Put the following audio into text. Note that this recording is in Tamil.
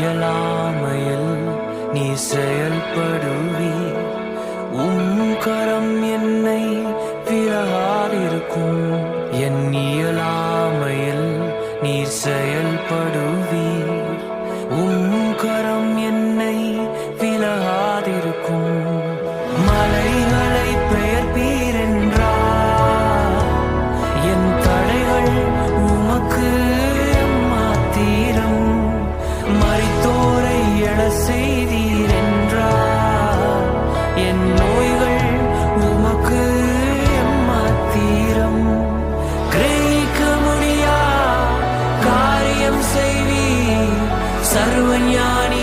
இயலாமையில் நீ செயல்படுவீர். கரம் என்னை விலகாதிருக்கும். என் இயலாமையில் நீ செயல்படுவீர். கரம் என்னை விலகாதிருக்கும். மலைகளை பெயர்ப்பீர் என்றார். என் தடைகள் உமக்கு மாத்திரம். மரித்தோரை எழ செய்தீர் என்றார். என் நோய்கள் உமக்கு மாத்திரம். கிரகிக்க முடியா காரியம் செய்வீர். சர்வஞானி